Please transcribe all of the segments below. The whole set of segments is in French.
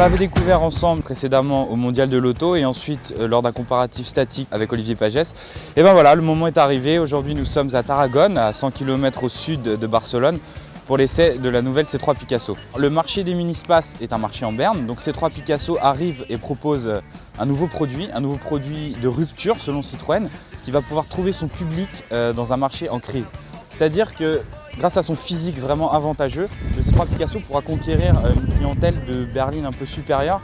l'avait découvert ensemble précédemment au Mondial de l'Auto et ensuite lors d'un comparatif statique avec Olivier Pagès. Et ben voilà, le moment est arrivé. Aujourd'hui, nous sommes à Tarragone, à 100 km au sud de Barcelone, pour l'essai de la nouvelle C3 Picasso. Le marché des mini-spaces est un marché en berne, donc C3 Picasso arrive et propose un nouveau produit de rupture selon Citroën, qui va pouvoir trouver son public dans un marché en crise. C'est-à-dire que grâce à son physique vraiment avantageux, le C3 Picasso pourra conquérir une clientèle de berline un peu supérieure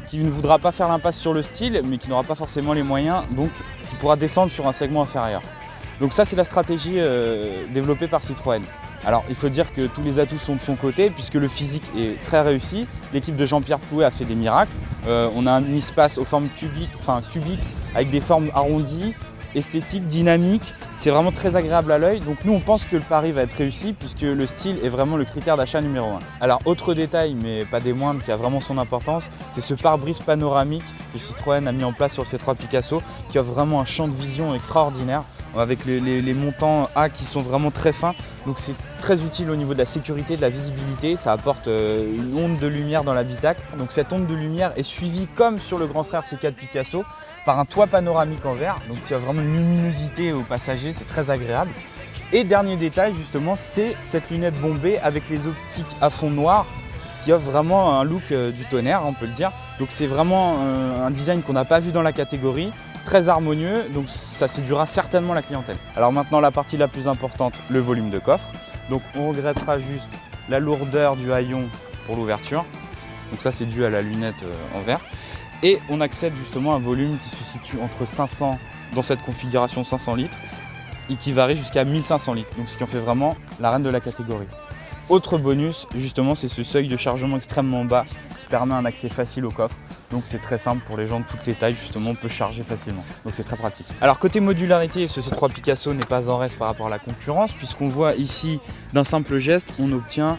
qui ne voudra pas faire l'impasse sur le style, mais qui n'aura pas forcément les moyens, donc qui pourra descendre sur un segment inférieur. Donc ça, c'est la stratégie développée par Citroën. Alors il faut dire que tous les atouts sont de son côté puisque le physique est très réussi. L'équipe de Jean-Pierre Plouet a fait des miracles. On a un espace aux formes cubiques avec des formes arrondies, esthétiques, dynamiques. C'est vraiment très agréable à l'œil. Donc nous on pense que le pari va être réussi puisque le style est vraiment le critère d'achat numéro 1. Alors autre détail mais pas des moindres qui a vraiment son importance, c'est ce pare-brise panoramique que Citroën a mis en place sur ces 3 Picasso qui offre vraiment un champ de vision extraordinaire avec les montants A qui sont vraiment très fins. Donc c'est très utile au niveau de la sécurité, de la visibilité. Ça apporte une onde de lumière dans l'habitacle. Donc cette onde de lumière est suivie comme sur le grand frère C4 Picasso par un toit panoramique en verre. Donc il y a vraiment une luminosité aux passagers, c'est très agréable. Et dernier détail justement, c'est cette lunette bombée avec les optiques à fond noir qui offre vraiment un look du tonnerre, on peut le dire. Donc c'est vraiment un design qu'on n'a pas vu dans la catégorie. Très harmonieux, donc ça séduira certainement la clientèle. Alors maintenant la partie la plus importante, le volume de coffre. Donc on regrettera juste la lourdeur du haillon pour l'ouverture. Donc ça c'est dû à la lunette en verre. Et on accède justement à un volume qui se situe entre 500, dans cette configuration 500 litres, et qui varie jusqu'à 1500 litres. Donc ce qui en fait vraiment la reine de la catégorie. Autre bonus, justement, c'est ce seuil de chargement extrêmement bas qui permet un accès facile au coffre. Donc c'est très simple pour les gens de toutes les tailles, justement, on peut charger facilement. Donc c'est très pratique. Alors côté modularité, ce C3 Picasso n'est pas en reste par rapport à la concurrence, puisqu'on voit ici, d'un simple geste, on obtient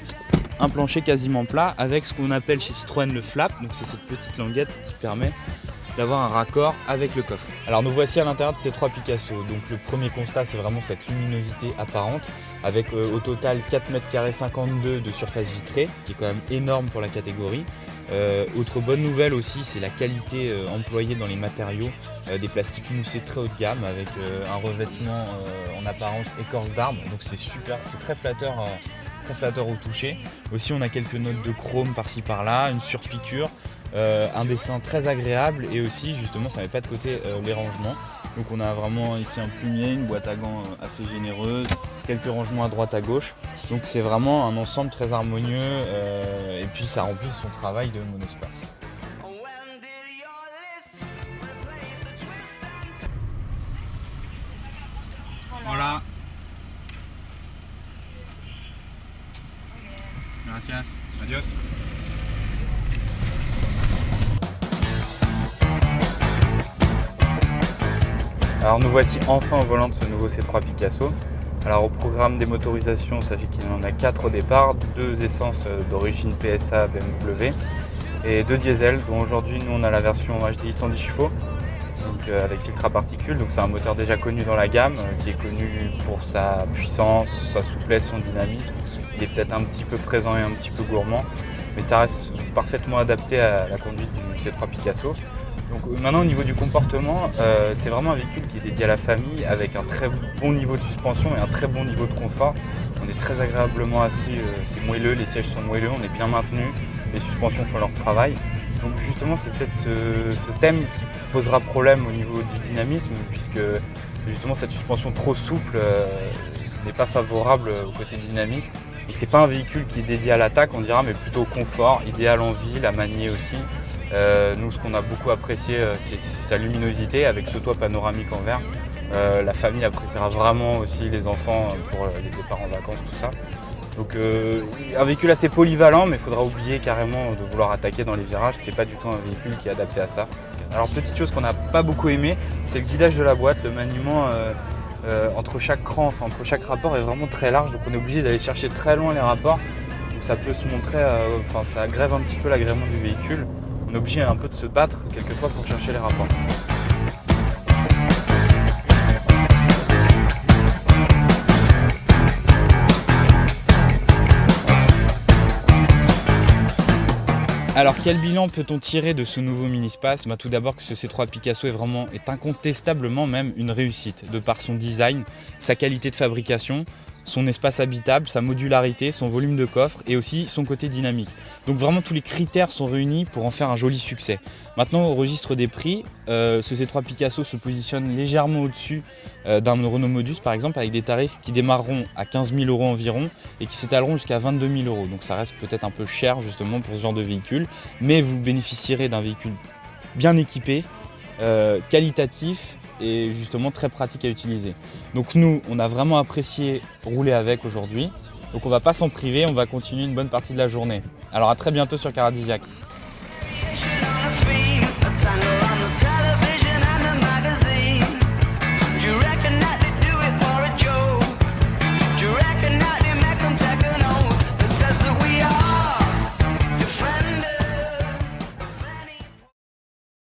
un plancher quasiment plat avec ce qu'on appelle chez Citroën le flap. Donc c'est cette petite languette qui permet d'avoir un raccord avec le coffre. Alors nous voici à l'intérieur de ces 3 Picasso. Donc le premier constat, c'est vraiment cette luminosité apparente avec au total 4,52 m de surface vitrée, qui est quand même énorme pour la catégorie. Autre bonne nouvelle aussi, c'est la qualité employée dans les matériaux, des plastiques moussés très haut de gamme avec un revêtement en apparence écorce d'arbre. Donc c'est super, c'est très flatteur au toucher. Aussi on a quelques notes de chrome par-ci par-là, une surpiqûre. Un dessin très agréable et aussi justement ça met pas de côté les rangements. Donc on a vraiment ici un plumier, une boîte à gants assez généreuse, quelques rangements à droite à gauche. Donc c'est vraiment un ensemble très harmonieux et puis ça remplit son travail de monospace. Voilà. Gracias. Adios. Alors nous voici enfin au volant de ce nouveau C3 Picasso. Alors au programme des motorisations, sachez qu'il y en a 4 au départ, 2 essences d'origine PSA BMW et 2 diesel, dont aujourd'hui nous on a la version HDI 110 chevaux, donc avec filtre à particules. Donc c'est un moteur déjà connu dans la gamme, qui est connu pour sa puissance, sa souplesse, son dynamisme. Il est peut-être un petit peu présent et un petit peu gourmand, mais ça reste parfaitement adapté à la conduite du C3 Picasso. Donc maintenant au niveau du comportement, c'est vraiment un véhicule qui est dédié à la famille avec un très bon niveau de suspension et un très bon niveau de confort. On est très agréablement assis, c'est moelleux, les sièges sont moelleux, on est bien maintenu, les suspensions font leur travail. Donc justement c'est peut-être ce thème qui posera problème au niveau du dynamisme puisque justement cette suspension trop souple n'est pas favorable au côté dynamique. Donc c'est pas un véhicule qui est dédié à l'attaque on dira, mais plutôt au confort, idéal en ville, à manier aussi. Nous, ce qu'on a beaucoup apprécié, c'est sa luminosité avec ce toit panoramique en verre. La famille appréciera vraiment aussi les enfants pour les départs en vacances, tout ça. Donc un véhicule assez polyvalent, mais il faudra oublier carrément de vouloir attaquer dans les virages. C'est pas du tout un véhicule qui est adapté à ça. Alors petite chose qu'on n'a pas beaucoup aimé, c'est le guidage de la boîte, le maniement entre chaque cran, enfin entre chaque rapport est vraiment très large, donc on est obligé d'aller chercher très loin les rapports. Donc ça peut se montrer, ça grève un petit peu l'agrément du véhicule. On est obligé un peu de se battre quelquefois pour chercher les rapports. Alors quel bilan peut-on tirer de ce nouveau mini-space? Tout d'abord que ce C3 Picasso est incontestablement même une réussite, de par son design, sa qualité de fabrication, son espace habitable, sa modularité, son volume de coffre et aussi son côté dynamique. Donc vraiment tous les critères sont réunis pour en faire un joli succès. Maintenant au registre des prix, ce C3 Picasso se positionne légèrement au-dessus d'un Renault Modus par exemple, avec des tarifs qui démarreront à 15 000 € environ et qui s'étaleront jusqu'à 22 000 €. Donc ça reste peut-être un peu cher justement pour ce genre de véhicule, mais vous bénéficierez d'un véhicule bien équipé, qualitatif et justement très pratique à utiliser. Donc nous, on a vraiment apprécié rouler avec aujourd'hui. Donc on ne va pas s'en priver, on va continuer une bonne partie de la journée. Alors à très bientôt sur Caradisiac.